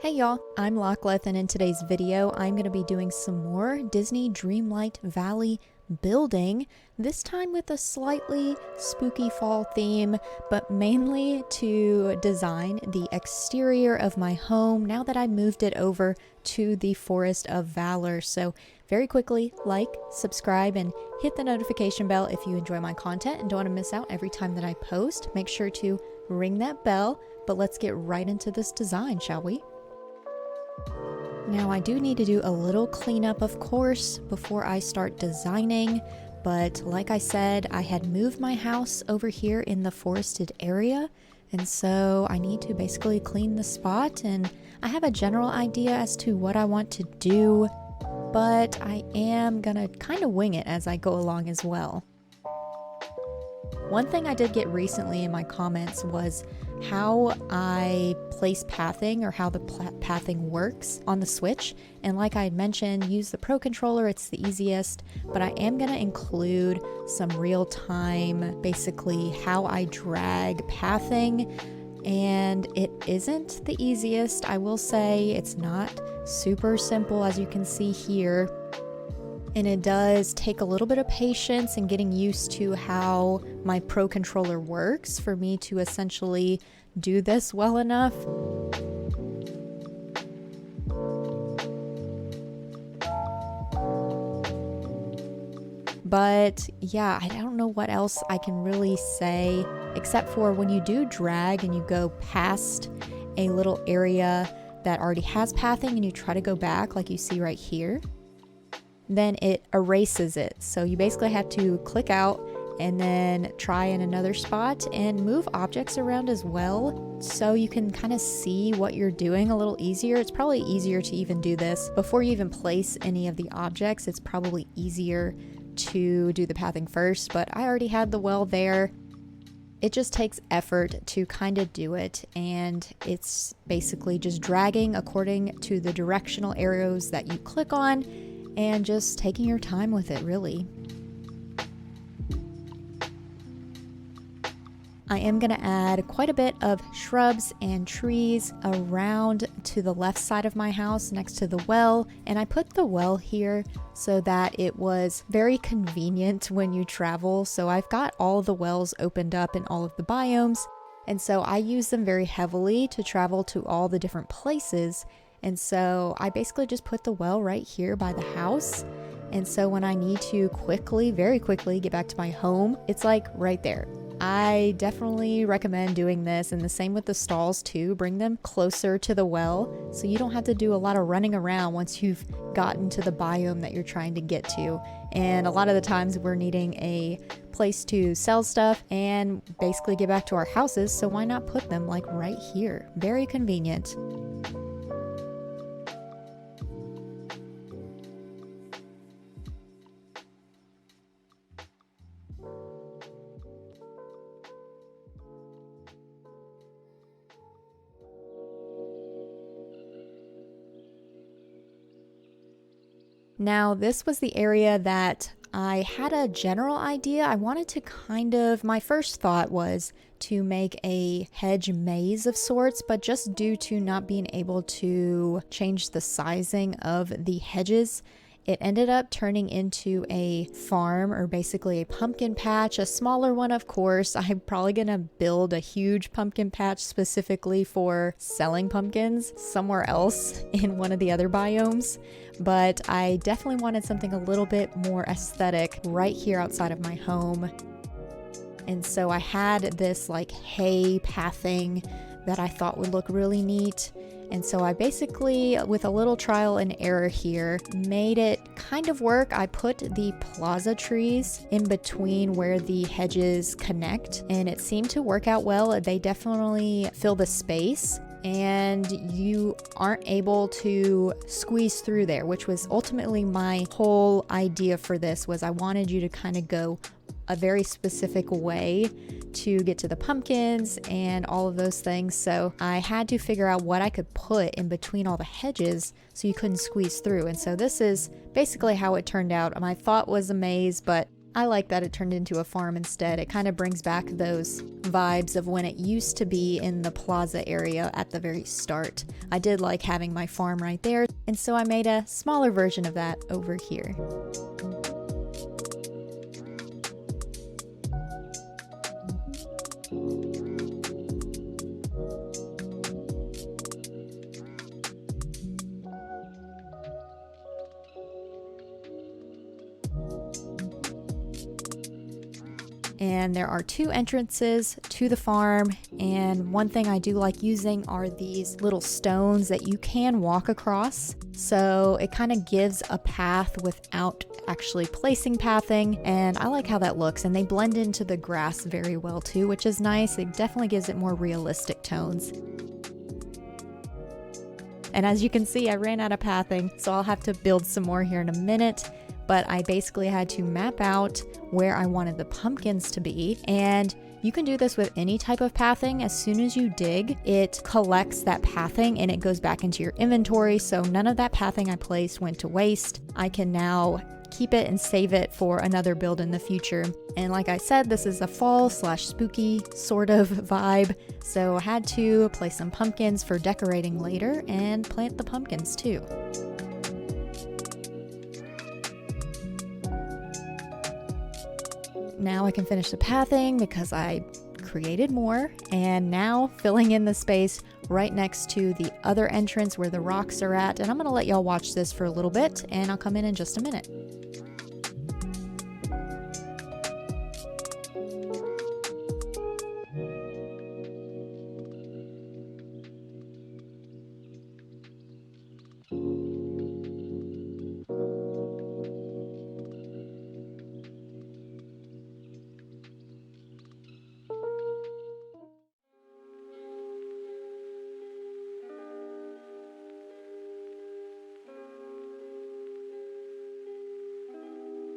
Hey y'all, I'm Lachlan, and in today's video I'm going to be doing some more Disney Dreamlight Valley building, this time with a slightly spooky fall theme, but mainly to design the exterior of my home now that I moved it over to the Forest of Valor. So very quickly, like, subscribe, and hit the notification bell if you enjoy my content and don't want to miss out every time that I post. Make sure to ring that bell, but let's get right into this design, shall we? Now I do need to do a little cleanup, of course, before I start designing, but like I said, I had moved my house over here in the forested area, and so I need to basically clean the spot, and I have a general idea as to what I want to do, but I am gonna kind of wing it as I go along as well. One thing I did get recently in my comments was how I place pathing, or how the pathing works on the Switch. And like I had mentioned, use the Pro controller, it's the easiest, but I am going to include some real-time, basically how I drag pathing, and it isn't the easiest. I will say it's not super simple, as you can see here. And it does take a little bit of patience and getting used to how my Pro controller works for me to essentially do this well enough. But yeah, I don't know what else I can really say, except for when you do drag and you go past a little area that already has pathing and you try to go back like you see right here, then it erases it. So you basically have to click out and then try in another spot and move objects around as well, so you can kind of see what you're doing a little easier. It's probably easier to even do this before you even place any of the objects. It's probably easier to do the pathing first, but I already had the well there. It just takes effort to kind of do it, and it's basically just dragging according to the directional arrows that you click on and just taking your time with it, really. I am going to add quite a bit of shrubs and trees around to the left side of my house next to the well, and I put the well here so that it was very convenient when you travel. So I've got all the wells opened up in all of the biomes, and so I use them very heavily to travel to all the different places. And so I basically just put the well right here by the house. And so when I need to quickly, very quickly get back to my home, it's like right there. I definitely recommend doing this, and the same with the stalls too. Bring them closer to the well so you don't have to do a lot of running around once you've gotten to the biome that you're trying to get to. And a lot of the times we're needing a place to sell stuff and basically get back to our houses, so why not put them like right here? Very convenient. Now, this was the area that I had a general idea. I wanted to my first thought was to make a hedge maze of sorts, but just due to not being able to change the sizing of the hedges, it ended up turning into a farm, or basically a pumpkin patch, a smaller one, of course. I'm probably gonna build a huge pumpkin patch specifically for selling pumpkins somewhere else in one of the other biomes. But I definitely wanted something a little bit more aesthetic right here outside of my home. And so I had this like hay pathing that I thought would look really neat. And so I basically, with a little trial and error here, made it kind of work. I put the plaza trees in between where the hedges connect, and it seemed to work out well. They definitely fill the space, and you aren't able to squeeze through there, which was ultimately my whole idea for this. Was I wanted you to kind of go a very specific way to get to the pumpkins and all of those things. So I had to figure out what I could put in between all the hedges so you couldn't squeeze through. And so this is basically how it turned out. My thought was a maze, but I like that it turned into a farm instead. It kind of brings back those vibes of when it used to be in the plaza area at the very start. I did like having my farm right there, and so I made a smaller version of that over here. And there are 2 entrances to the farm, and one thing I do like using are these little stones that you can walk across. So it kind of gives a path without actually placing pathing, and I like how that looks, and they blend into the grass very well too, which is nice. It definitely gives it more realistic tones. And as you can see, I ran out of pathing, so I'll have to build some more here in a minute. But I basically had to map out where I wanted the pumpkins to be. And you can do this with any type of pathing. As soon as you dig, it collects that pathing and it goes back into your inventory. So none of that pathing I placed went to waste. I can now keep it and save it for another build in the future. And like I said, this is a fall/spooky sort of vibe. So I had to place some pumpkins for decorating later and plant the pumpkins too. Now I can finish the pathing because I created more, and now filling in the space right next to the other entrance where the rocks are at. And I'm gonna let y'all watch this for a little bit, and I'll come in just a minute.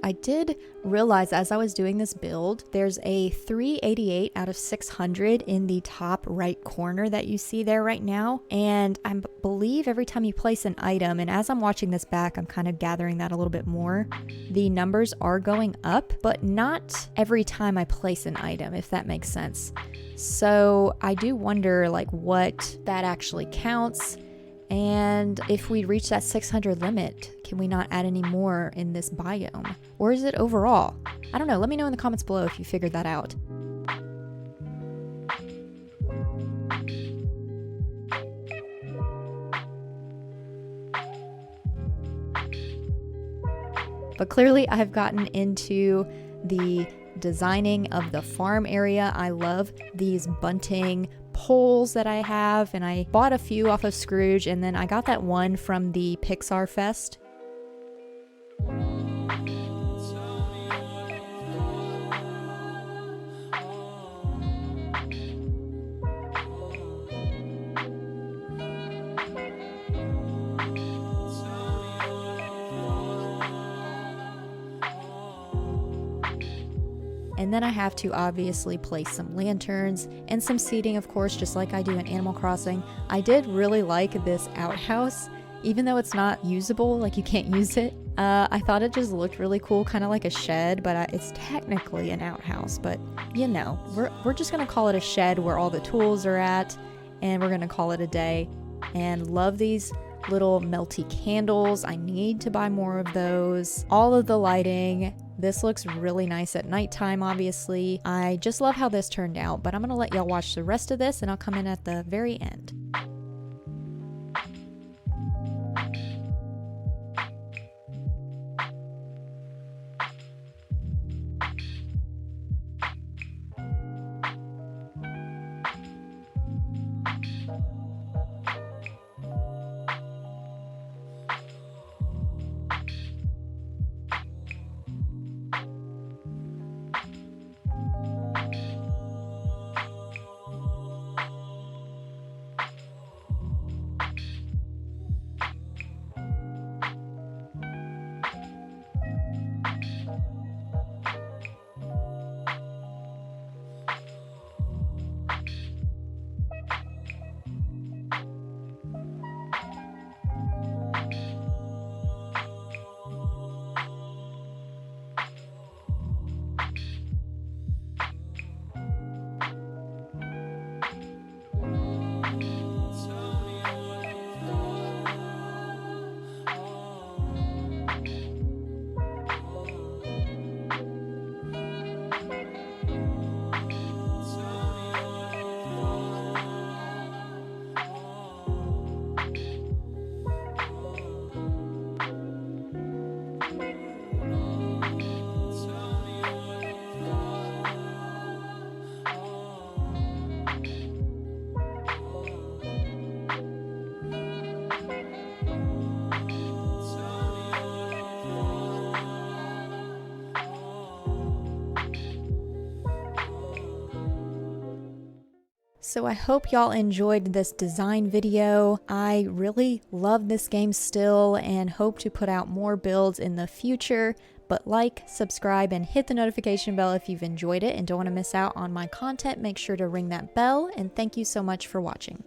I did realize as I was doing this build, there's a 388 out of 600 in the top right corner that you see there right now. And I believe every time you place an item, and as I'm watching this back, I'm kind of gathering that a little bit more, the numbers are going up, but not every time I place an item, if that makes sense. So I do wonder like what that actually counts. And if we reach that 600 limit, can we not add any more in this biome? Or is it overall? I don't know. Let me know in the comments below if you figured that out. But clearly I've gotten into the designing of the farm area. I love these bunting poles that I have, and I bought a few off of Scrooge, and then I got that one from the Pixar Fest. And then I have to obviously place some lanterns and some seating, of course, just like I do in Animal Crossing. I did really like this outhouse, even though it's not usable, like you can't use it. I thought it just looked really cool, kind of like a shed, but it's technically an outhouse. But you know, we're just gonna call it a shed where all the tools are at, and we're gonna call it a day. And love these little melty candles. I need to buy more of those. All of the lighting. This looks really nice at nighttime, obviously. I just love how this turned out, but I'm gonna let y'all watch the rest of this and I'll come in at the very end. So I hope y'all enjoyed this design video. I really love this game still and hope to put out more builds in the future. But like, subscribe, and hit the notification bell if you've enjoyed it and don't want to miss out on my content. Make sure to ring that bell, and thank you so much for watching.